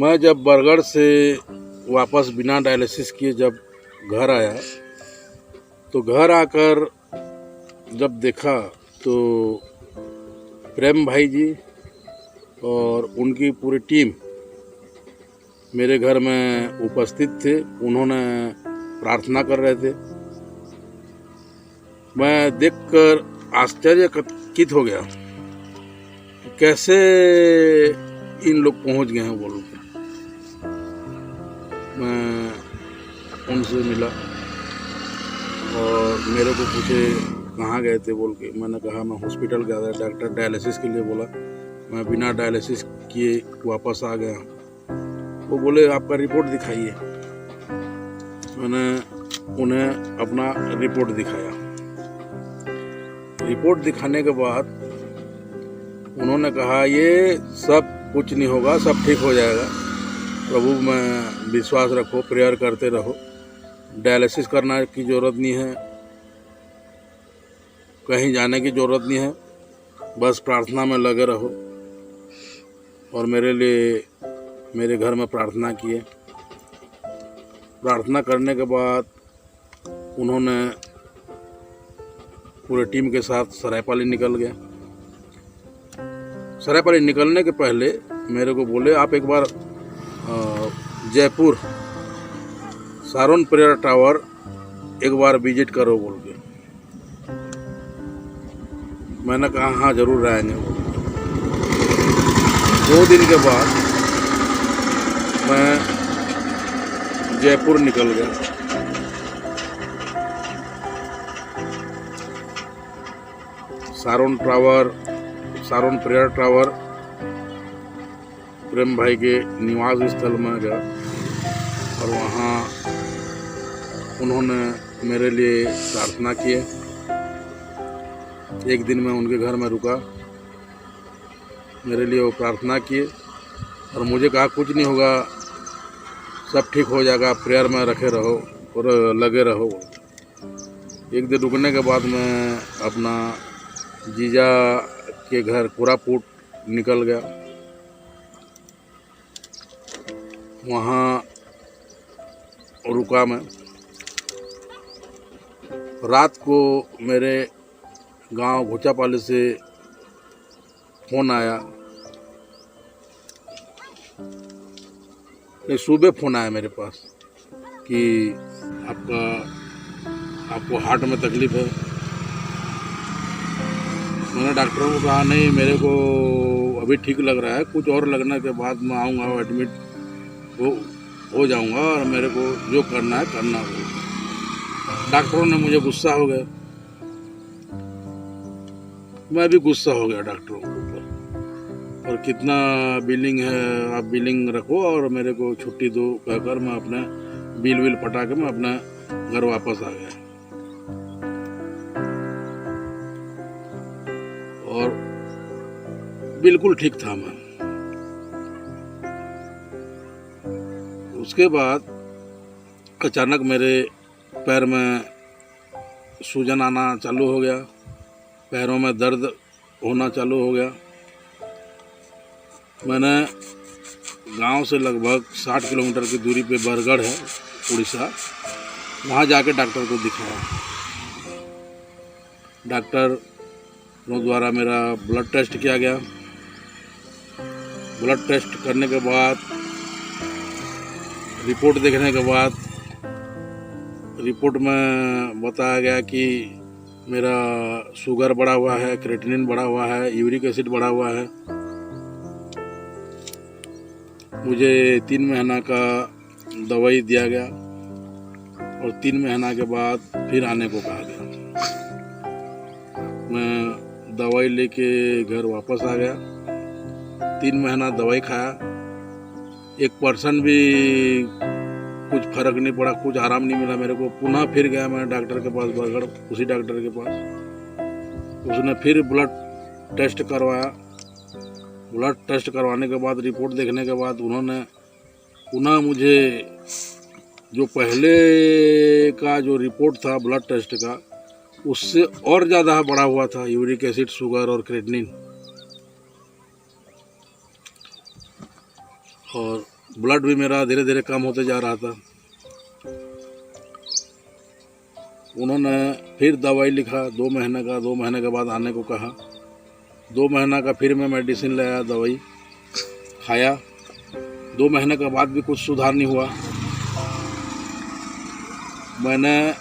मैं जब बरगढ़ से वापस बिना डायलिसिस किए जब घर आया तो घर आकर जब देखा तो प्रेम भाई जी और उनकी पूरी टीम मेरे घर में उपस्थित थे। उन्होंने प्रार्थना कर रहे थे। मैं देखकर आश्चर्यचकित हो गया कि कैसे इन लोग पहुंच गए हैं बोल के। मैं उनसे मिला और मेरे को पूछे कहाँ गए थे बोल के। मैंने कहा मैं हॉस्पिटल गया था, डॉक्टर डायलिसिस के लिए बोला, मैं बिना डायलिसिस किए वापस आ गया। वो बोले आपका रिपोर्ट दिखाइए। मैंने उन्हें अपना रिपोर्ट दिखाया। रिपोर्ट दिखाने के बाद उन्होंने कहा ये सब कुछ नहीं होगा, सब ठीक हो जाएगा, प्रभु में विश्वास रखो, प्रेयर करते रहो, डायलिसिस करना की ज़रूरत नहीं है, कहीं जाने की ज़रूरत नहीं है, बस प्रार्थना में लगे रहो। और मेरे लिए मेरे घर में प्रार्थना किए। प्रार्थना करने के बाद उन्होंने पूरे टीम के साथ सरायपाली निकल गए। सरायपाली निकलने के पहले मेरे को बोले आप एक बार जयपुर सारोन प्रेयर टावर एक बार विजिट करो बोल के। मैंने कहा हाँ जरूर आएंगे। 2 दिन के बाद मैं जयपुर निकल गया। सारोन प्रेयर टावर प्रेम भाई के निवास स्थल में गया और वहाँ उन्होंने मेरे लिए प्रार्थना किए। एक दिन मैं उनके घर में रुका, मेरे लिए वो प्रार्थना किए और मुझे कहा कुछ नहीं होगा, सब ठीक हो जाएगा, प्रेयर में रखे रहो और लगे रहो। एक दिन रुकने के बाद मैं अपना जीजा के घर कोरापुट निकल गया। वहाँ रुका मैं। रात को मेरे गांव घोचापाली से फ़ोन आया, सुबह फ़ोन आया मेरे पास कि आपको हार्ट में तकलीफ़ है। मैंने डॉक्टरों को कहा नहीं, मेरे को अभी ठीक लग रहा है, कुछ और लगने के बाद मैं आऊँगा, एडमिट हो जाऊँगा और मेरे को जो करना है करना होगा। डॉक्टरों ने मुझे गुस्सा हो गया, मैं भी गुस्सा हो गया डॉक्टरों के ऊपर। और कितना बिलिंग है आप बिलिंग रखो और मेरे को छुट्टी दो कहकर मैं अपना बिल पटा के मैं अपना घर वापस आ गया। और बिल्कुल ठीक था मैं। उसके बाद अचानक मेरे पैर में सूजन आना चालू हो गया, पैरों में दर्द होना चालू हो गया। मैंने गांव से लगभग 60 किलोमीटर की दूरी पे बरगढ़ है उड़ीसा, वहाँ जाके डॉक्टर को दिखाया। डॉक्टर द्वारा मेरा ब्लड टेस्ट किया गया। ब्लड टेस्ट करने के बाद रिपोर्ट देखने के बाद रिपोर्ट में बताया गया कि मेरा शुगर बढ़ा हुआ है, क्रेटिनिन बढ़ा हुआ है, यूरिक एसिड बढ़ा हुआ है। मुझे 3 महीना का दवाई दिया गया और 3 महीना के बाद फिर आने को कहा गया। मैं दवाई लेके घर वापस आ गया। 3 महीना दवाई खाया, 1% भी कुछ फर्क नहीं पड़ा, कुछ आराम नहीं मिला मेरे को। पुनः फिर गया मैं डॉक्टर के पास बरगढ़, उसी डॉक्टर के पास। उसने फिर ब्लड टेस्ट करवाया। ब्लड टेस्ट करवाने के बाद रिपोर्ट देखने के बाद उन्होंने पुनः मुझे जो पहले का जो रिपोर्ट था ब्लड टेस्ट का, उससे और ज़्यादा बढ़ा हुआ था यूरिक एसिड, शुगर और क्रेटिनिन। और ब्लड भी मेरा धीरे धीरे कम होते जा रहा था। उन्होंने फिर दवाई लिखा 2 महीने का, 2 महीने के बाद आने को कहा। 2 महीना का फिर मैं मेडिसिन लाया, दवाई खाया। 2 महीने के बाद भी कुछ सुधार नहीं हुआ। मैंने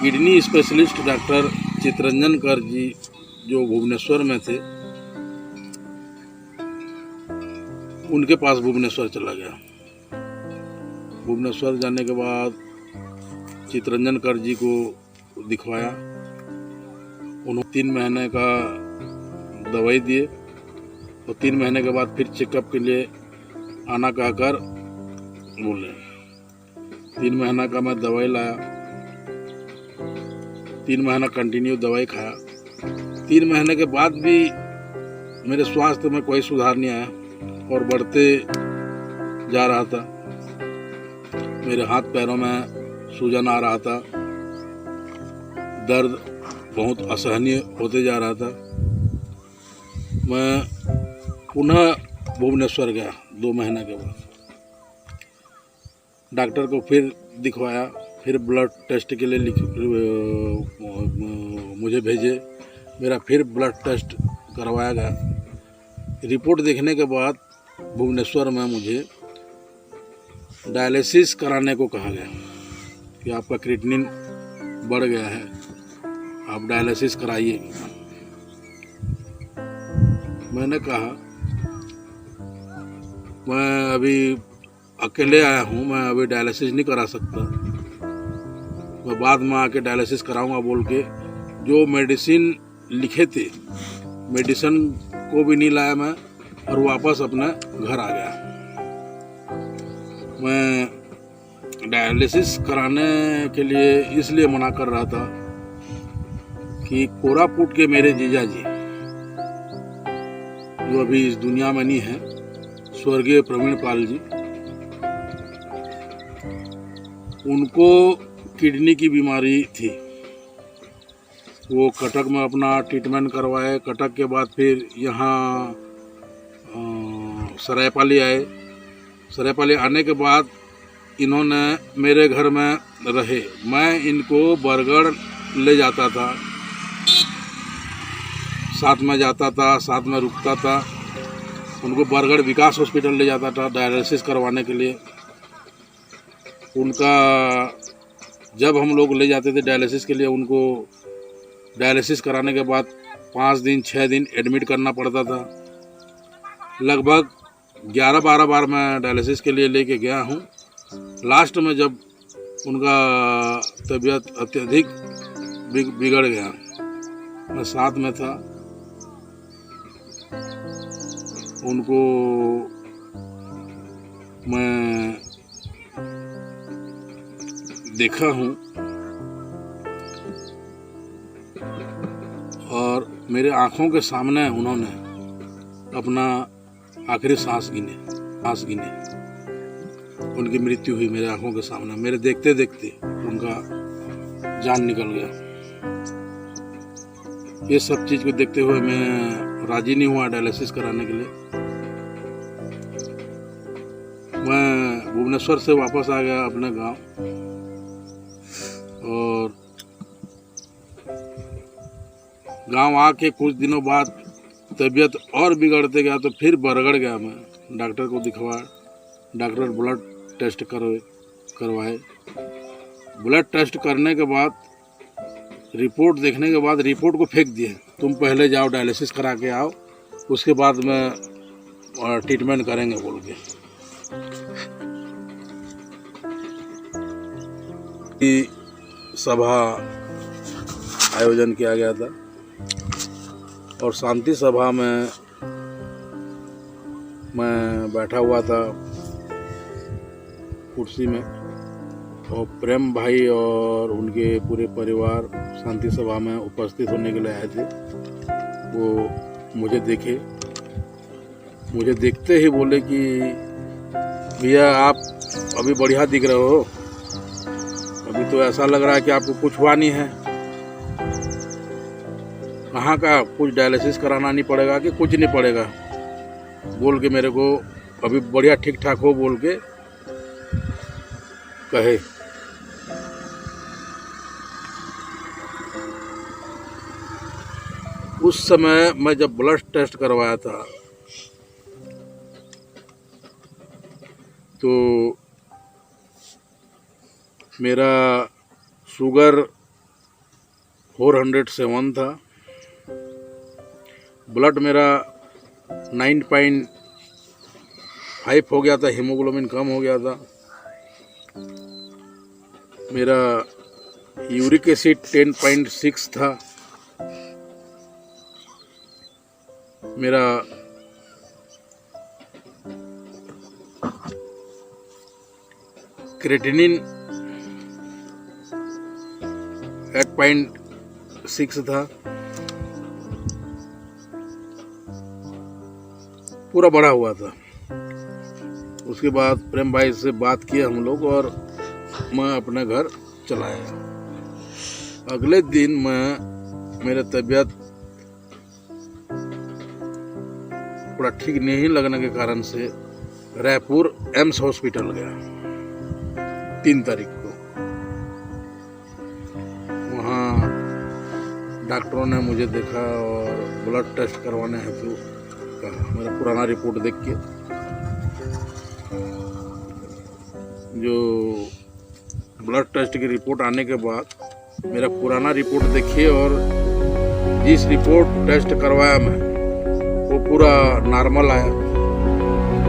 किडनी स्पेशलिस्ट डॉक्टर चितरंजन कर जी जो भुवनेश्वर में थे, उनके पास भुवनेश्वर चला गया। भुवनेश्वर जाने के बाद चितरंजन कर जी को दिखवाया। उन्होंने 3 महीने का दवाई दिए और 3 महीने के बाद फिर चेकअप के लिए आना कहकर बोले। 3 महीना का मैं दवाई लाया, 3 महीना कंटिन्यू दवाई खाया। 3 महीने के बाद भी मेरे स्वास्थ्य में कोई सुधार नहीं आया और बढ़ते जा रहा था। मेरे हाथ पैरों में सूजन आ रहा था, दर्द बहुत असहनीय होते जा रहा था। मैं पुनः भुवनेश्वर गया 2 महीने के बाद। डॉक्टर को फिर दिखवाया, फिर ब्लड टेस्ट के लिए मुझे भेजे। मेरा फिर ब्लड टेस्ट करवाया गया। रिपोर्ट देखने के बाद भुवनेश्वर में मुझे डायलिसिस कराने को कहा गया कि आपका क्रिएटिनिन बढ़ गया है, आप डायलिसिस कराइए। मैंने कहा मैं अभी अकेले आया हूँ, मैं अभी डायलिसिस नहीं करा सकता, मैं बाद में आके डायलिसिस कराऊंगा बोल के जो मेडिसिन लिखे थे, मेडिसिन को भी नहीं लाया मैं और वापस अपने घर आ गया। मैं डायलिसिस कराने के लिए इसलिए मना कर रहा था कि कोरापुट के मेरे जीजा जी जो अभी इस दुनिया में नहीं है, स्वर्गीय प्रवीण पाल जी, उनको किडनी की बीमारी थी। वो कटक में अपना ट्रीटमेंट करवाए। कटक के बाद फिर यहाँ सरायपाली आए। सरायपाली आने के बाद इन्होंने मेरे घर में रहे। मैं इनको बरगढ़ ले जाता था, साथ में जाता था, साथ में रुकता था। उनको बरगढ़ विकास हॉस्पिटल ले जाता था डायलिसिस करवाने के लिए। उनका जब हम लोग ले जाते थे डायलिसिस के लिए, उनको डायलिसिस कराने के बाद 5 दिन 6 दिन एडमिट करना पड़ता था। लगभग 11-12 बार मैं डायलिसिस के लिए लेके गया हूँ। लास्ट में जब उनका तबीयत अत्यधिक बिगड़ गया, मैं साथ में था, उनको मैं देखा हूँ और मेरे आँखों के सामने उन्होंने अपना आखिरी सांस गिने। उनकी मृत्यु हुई मेरे आँखों के सामने। मेरे देखते देखते उनका जान निकल गया। ये सब चीज़ को देखते हुए मैं राजी नहीं हुआ डायलिसिस कराने के लिए। मैं भुवनेश्वर से वापस आ गया अपने गांव और गांव आके कुछ दिनों बाद तबीयत और बिगड़ते गया तो फिर बरगढ़ गया। मैं डॉक्टर को दिखवाया, डॉक्टर ब्लड टेस्ट करवाए। ब्लड टेस्ट करने के बाद रिपोर्ट देखने के बाद रिपोर्ट को फेंक दिए। तुम पहले जाओ डायलिसिस करा के आओ, उसके बाद में ट्रीटमेंट करेंगे बोल के। सभा आयोजन किया गया था और शांति सभा में मैं बैठा हुआ था कुर्सी में और प्रेम भाई और उनके पूरे परिवार शांति सभा में उपस्थित होने के लिए आए थे। वो मुझे देखे, मुझे देखते ही बोले कि भैया आप अभी बढ़िया दिख रहे हो, अभी तो ऐसा लग रहा है कि आपको कुछ हुआ नहीं है। कहाँ का कुछ डायलिसिस कराना नहीं पड़ेगा कि कुछ नहीं पड़ेगा बोल के मेरे को अभी बढ़िया ठीक ठाक हो बोल के कहे। उस समय मैं जब ब्लड टेस्ट करवाया था तो मेरा शुगर 407 था, ब्लड मेरा 9.5 हो गया था, हीमोग्लोबिन कम हो गया था, मेरा यूरिक एसिड 10.6 था, मेरा क्रेटिनिन 8.6 था, पूरा बढ़ा हुआ था। उसके बाद प्रेम भाई से बात किया हम लोग और मैं अपने घर चला आया। अगले दिन मेरे तबीयत थोड़ा ठीक नहीं लगने के कारण से रायपुर एम्स हॉस्पिटल गया 3 तारीख को। वहाँ डॉक्टरों ने मुझे देखा और ब्लड टेस्ट करवाने हेतु कहा। मेरा पुराना रिपोर्ट देख के जो ब्लड टेस्ट की रिपोर्ट आने के बाद मेरा पुराना रिपोर्ट देखिए और जिस रिपोर्ट टेस्ट करवाया मैं वो पूरा नॉर्मल आया।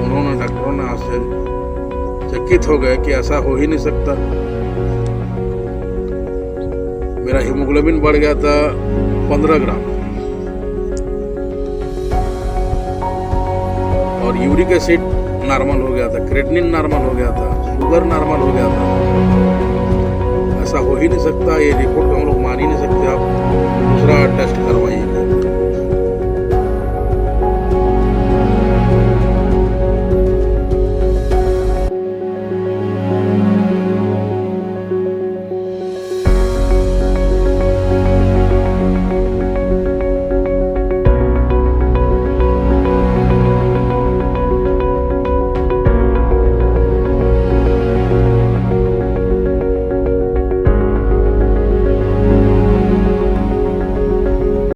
उन्होंने डॉक्टरों ने आश्चर्यचकित हो गए कि ऐसा हो ही नहीं सकता। मेरा हीमोग्लोबिन बढ़ गया था 15 ग्राम और यूरिक एसिड नॉर्मल हो गया था, क्रेटिनिन नॉर्मल हो गया था, शुगर नॉर्मल हो गया था। ऐसा हो ही नहीं सकता, ये रिपोर्ट हम लोग मान ही नहीं सकते। आप दूसरा टेस्ट